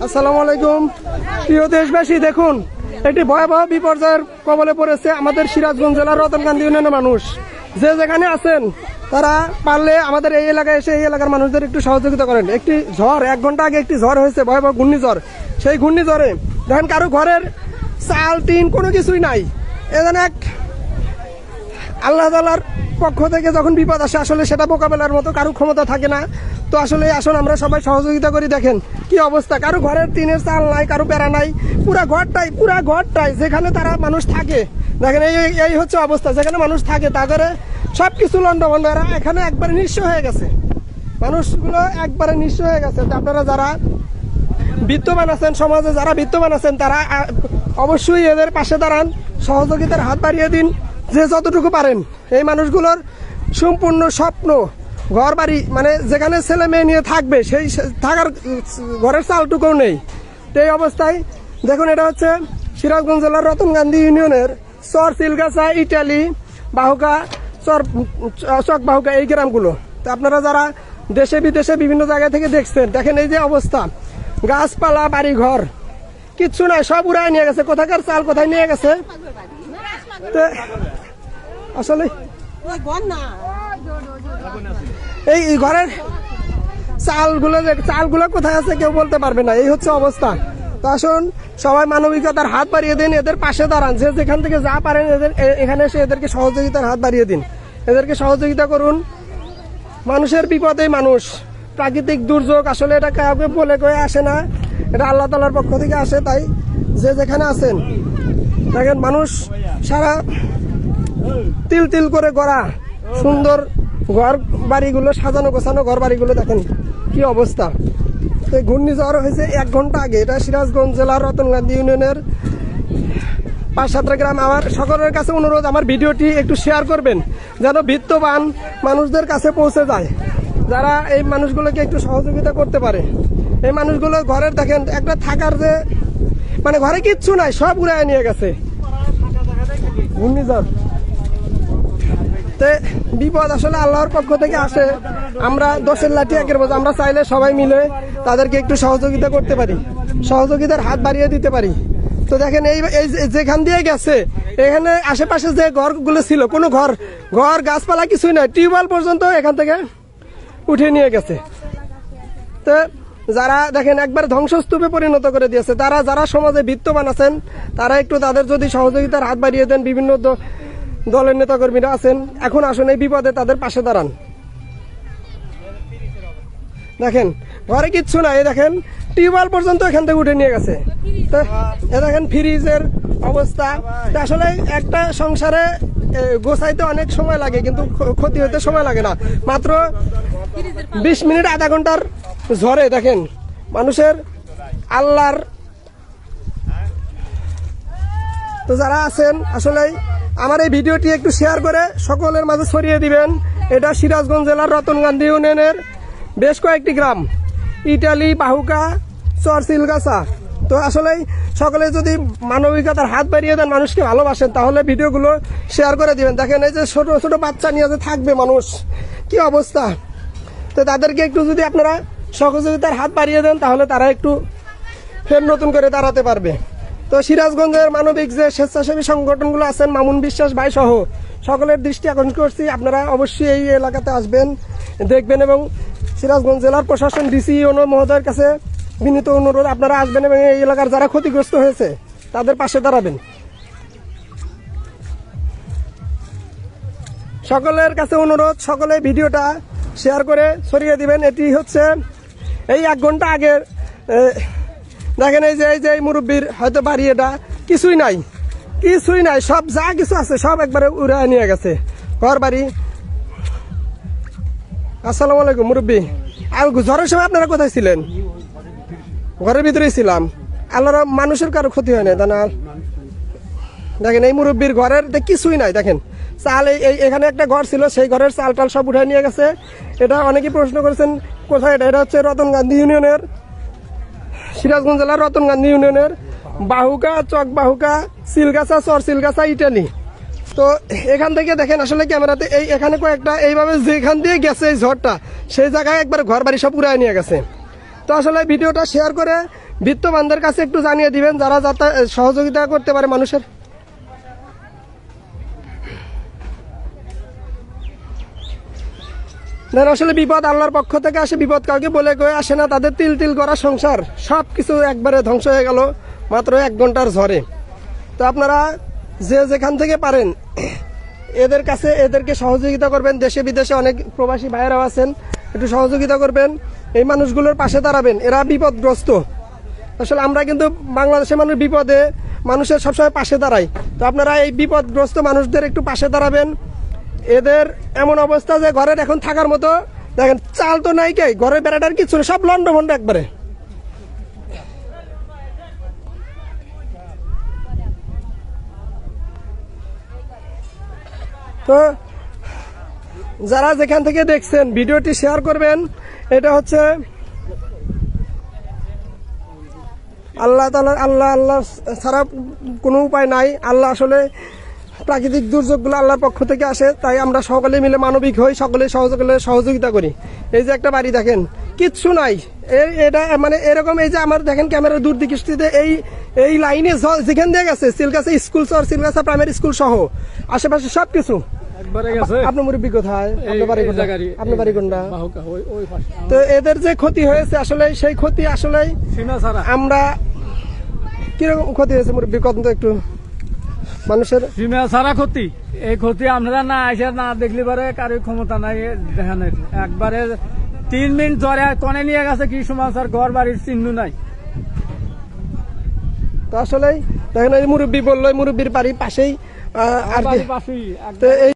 আসসালামু আলাইকুম। প্রিয় দেশবাসী, দেখুন একটি ভয়াবহ বিপর্যয়ের কবলে পড়েছে আমাদের সিরাজগঞ্জ জেলার রতনকান্দি ইউনিয়নের মানুষ। যে যেখানে আছেন তারা পারলে আমাদের এই এলাকায় এসে এই এলাকার মানুষদের একটু সহযোগিতা করেন। একটি ঝড়, 1 ঘন্টা আগে একটি ঝড় হয়েছে, ভয়াবহ ঘূর্ণিঝড়। সেই ঘূর্ণিঝড়ে দেখেন কারো ঘরের চাল টিন কোনো কিছুই নাই। এখানে এক আল্লাহ তাআলার পক্ষ থেকে যখন বিপদ আসে আসলে সেটা মোকাবেলার মতো কারো ক্ষমতা থাকে না। তো আসলে আসুন আমরা সবাই সহযোগিতা করি। দেখেন কি অবস্থা, কারো ঘরের টিনের চাল নাই, কারো বেড়া নাই, পুরা ঘরটাই যেখানে তারা মানুষ থাকে। দেখেন এই হচ্ছে অবস্থা, যেখানে মানুষ থাকে তাদের সব কিছু লন্ডভন্ড। এরা এখানে একবারে নিঃস্ব হয়ে গেছে, মানুষগুলো একবারে নিঃস্ব হয়ে গেছে। তো আপনারা যারা বিত্তবান আছেন, সমাজে যারা বিত্তবান আছেন তারা অবশ্যই এদের পাশে দাঁড়ান, সহযোগিতার হাত বাড়িয়ে দিন যে যতটুকু পারেন। এই মানুষগুলোর সম্পূর্ণ স্বপ্ন ঘর বাড়ি, মানে যেখানে ছেলে মেয়ে নিয়ে থাকবে সেই থাকার ঘরের চালটুকুও নেই। তো এই অবস্থায় দেখুন, এটা হচ্ছে সিরাজগঞ্জ জেলার রতনকান্দি ইউনিয়নের চর সিলগাছা, ইটালি, বাহুকা, চক বাহুকা, এই গ্রামগুলো। তো আপনারা যারা দেশে বিদেশে বিভিন্ন জায়গা থেকে দেখছেন, দেখেন এই যে অবস্থা, গাছপালা, বাড়ি ঘর কিচ্ছু নাই, সব উড়ায় নিয়ে গেছে। কোথাকার চাল কোথায় নিয়ে গেছে। তো আসলে এই ঘরের চালগুলো কোথায় আছে কেউ বলতে পারবে না, এই হচ্ছে অবস্থা। তো আসুন সবাই মানবিকতার হাত বাড়িয়ে দিন, এদের পাশে দাঁড়ান, যে যেখান থেকে যা পারেন এখানে এসে এদেরকে সহযোগিতার হাত বাড়িয়ে দিন, এদেরকে সহযোগিতা করুন। মানুষের বিপদে মানুষ, প্রাকৃতিক দুর্যোগ আসলে এটা কাউকে বলে কয়ে আসে না, এটা আল্লাহ তাআলার পক্ষ থেকে আসে। তাই যে যেখানে আছেন দেখেন, মানুষ সারা তিল তিল করে গড়া সুন্দর ঘর বাড়িগুলো, সাজানো গোছানো ঘর বাড়িগুলো দেখেন কি অবস্থা। তো ঘূর্ণিঝড় হয়েছে 1 ঘন্টা আগে। এটা সিরাজগঞ্জ জেলার রতনকান্দি ইউনিয়নের 5-7 গ্রাম। আমার সকলের কাছে অনুরোধ, আমার ভিডিওটি একটু শেয়ার করবেন যেন বিত্তবান মানুষদের কাছে পৌঁছে যায়, যারা এই মানুষগুলোকে একটু সহযোগিতা করতে পারে। এই মানুষগুলো ঘরের দেখেন একটা থাকার যে মানে ঘরে কিচ্ছু নাই, সব উড়ায় নিয়ে গেছে ঘূর্ণিঝড়। বিপদ আসলে আল্লাহর পক্ষ থেকে আসে। আমরা দোষের লাঠি একের বোঝা, আমরা চাইলে সবাই মিলে তাদেরকে একটু সহযোগিতা করতে পারি, সহযোগিতার হাত বাড়িয়ে দিতে পারি। তো দেখেন এই যেখান দিয়ে গেছে এখানে আশেপাশে যে ঘরগুলো ছিল, কোনো ঘর গাছপালা কিছুই নাই, টিউবওয়েল পর্যন্ত এখান থেকে উঠে নিয়ে গেছে। তো যারা দেখেন একবার ধ্বংসস্তূপে পরিণত করে দিয়েছে, তারা যারা সমাজে বিত্তবান আছেন তারা একটু তাদের যদি সহযোগিতার হাত বাড়িয়ে দেন, বিভিন্ন দলের নেতাকর্মীরা আছেন, এখন আসুন এই বিপদে তাদের পাশে দাঁড়ান। দেখেন ঘরে কিচ্ছু নাই, দেখেন টিউবওয়েল পর্যন্ত এখান থেকে উঠে নিয়ে গেছে। তো দেখেন ফ্রিজের অবস্থা। আসলে একটা সংসারে গোছাইতে অনেক সময় লাগে, কিন্তু ক্ষতি হতে সময় লাগে না। মাত্র 20 মিনিট, আধা ঘন্টার ঝড়ে দেখেন মানুষের আল্লাহর। তো যারা আছেন আসলে আমার এই ভিডিওটি একটু শেয়ার করে সকলের মাঝে ছড়িয়ে দিবেন। এটা সিরাজগঞ্জ জেলার রতনকান্দি ইউনিয়নের বেশ কয়েকটি গ্রাম, ইটালি, বাহুকা, চর সিলগাছা। তো আসলে সকলে যদি মানবিকতার হাত বাড়িয়ে দেন, মানুষকে ভালোবাসেন, তাহলে ভিডিওগুলো শেয়ার করে দিবেন। দেখেন এই যে ছোট ছোট বাচ্চা নিয়ে যে থাকবে মানুষ, কি অবস্থা। তো তাদেরকে একটু যদি আপনারা সহযোগিতার হাত বাড়িয়ে দেন, তাহলে তারা একটু ফের নতুন করে দাঁড়াতে পারবে। তো সিরাজগঞ্জের মানবিক যে স্বেচ্ছাসেবী সংগঠনগুলো আছেন, মামুন বিশ্বাস ভাই সহ সকলের দৃষ্টি আকর্ষণ করছি, আপনারা অবশ্যই এই এলাকাতে আসবেন, দেখবেন। এবং সিরাজগঞ্জ জেলার প্রশাসন, ডিসি মহোদয়ের কাছে বিনীত অনুরোধ, আপনারা আসবেন এবং এই এলাকার যারা ক্ষতিগ্রস্ত হয়েছে তাদের পাশে দাঁড়াবেন। সকলের কাছে অনুরোধ, সকলে ভিডিওটা শেয়ার করে ছড়িয়ে দিবেন। এটি হচ্ছে এই 1 ঘন্টা আগের। দেখেন এই যে মুরব্বীর হয়তো বাড়ি, এটা কিছুই নাই, সব যা কিছু আছে সব একবারে উড়ে নিয়ে গেছে ঘর বাড়ি। আসসালামু আলাইকুম মুরব্বী। আর ঝড়ের সময় আপনারা কোথায় ছিলেন? ঘরের ভিতরেই ছিলাম। আল্লাহর মানুষের কারো ক্ষতি হয় না, তা না। দেখেন এই মুরব্বীর ঘরের কিছুই নাই। দেখেন চাল, এখানে একটা ঘর ছিল, সেই ঘরের চাল টাল সব উঠে নিয়ে গেছে। এটা অনেকেই প্রশ্ন করেছেন কোথায় এটা হচ্ছে রতনকান্দি ইউনিয়নের, সিরাজগঞ্জ জেলার রতনকান্দি ইউনিয়নের বাহুকা, চক বাহুকা, সিলগাছা, চর সিলগাছা, ইটালি। তো এখান থেকে দেখেন আসলে ক্যামেরাতে এখানে কয়েকটা এইভাবে যেখান দিয়ে গেছে এই ঝড়টা, সেই জায়গায় একবার ঘর বাড়ি সব উড়ায় নিয়ে গেছে। তো আসলে ভিডিওটা শেয়ার করে বিত্তবানদের কাছে একটু জানিয়ে দিবেন, যারা যাতে সহযোগিতা করতে পারে মানুষের। না আসলে বিপদ আল্লাহর পক্ষ থেকে আসে, বিপদ কাউকে বলে কয়ে আসে না। তাদের তিল তিল করা সংসার সব কিছু একবারে ধ্বংস হয়ে গেল মাত্র 1 ঘন্টার ঝড়ে। তো আপনারা যে যেখান থেকে পারেন এদের কাছে এদেরকে সহযোগিতা করবেন। দেশে বিদেশে অনেক প্রবাসী ভাইয়েরাও আছেন, একটু সহযোগিতা করবেন, এই মানুষগুলোর পাশে দাঁড়াবেন। এরা বিপদগ্রস্ত। আসলে আমরা কিন্তু বাংলাদেশের মানুষ বিপদে মানুষের সবসময় পাশে দাঁড়াই। তো আপনারা এই বিপদগ্রস্ত মানুষদের একটু পাশে দাঁড়াবেন। এদের এমন অবস্থা যে ঘরের এখন থাকার মতো দেখেন চাল তো নাই, কে ঘরের বেড়াটার কিছু নেই, সব লন্ডভন্ড একবারে। তো যারা যেখান থেকে দেখছেন ভিডিওটি শেয়ার করবেন। এটা হচ্ছে আল্লাহ তাআলা, আল্লাহ ছাড়া কোনো উপায় নাই। আল্লাহ আসলে প্রাকৃতিক দুর্যোগগুলো আল্লাহর পক্ষ থেকে আসে, তাই আমরা সকলে মিলে মানবিক হই, সকলে সহযোগিতা করি। এই যে একটা বাড়ি দেখেন কিচ্ছু নাই, এটা মানে এরকম। এই যে আমার দেখেন ক্যামেরার দূর দৃষ্টিতে এই লাইনে যেখান দিয়ে গেছে সিলগাছা স্কুল সহ সিলগাছা প্রাইমারি স্কুল সহ আশেপাশে সবকিছু। আপনার মুরব্বী কোথায়? আপনার বাড়ি কোনটা? তো এদের যে ক্ষতি হয়েছে আসলে সেই ক্ষতি আসলে আমরা কিরকম ক্ষতি হয়েছে মুরব্বী কত একটু মানুষের সীমা ছাড়া ক্ষতি। এই ক্ষতি আমরা না এসে না দেখলে পারে কারোর ক্ষমতা নাই দেখানোর। একবারে 3 মিনিট জ্বরে কনে নিয়ে গেছে কি সমাচার, ঘর বাড়ির চিহ্ন নাই। তো আসলে দেখেন মুরব্বী বললো মুরব্বীর বাড়ির পাশেই আর কি। পাশেই তো এই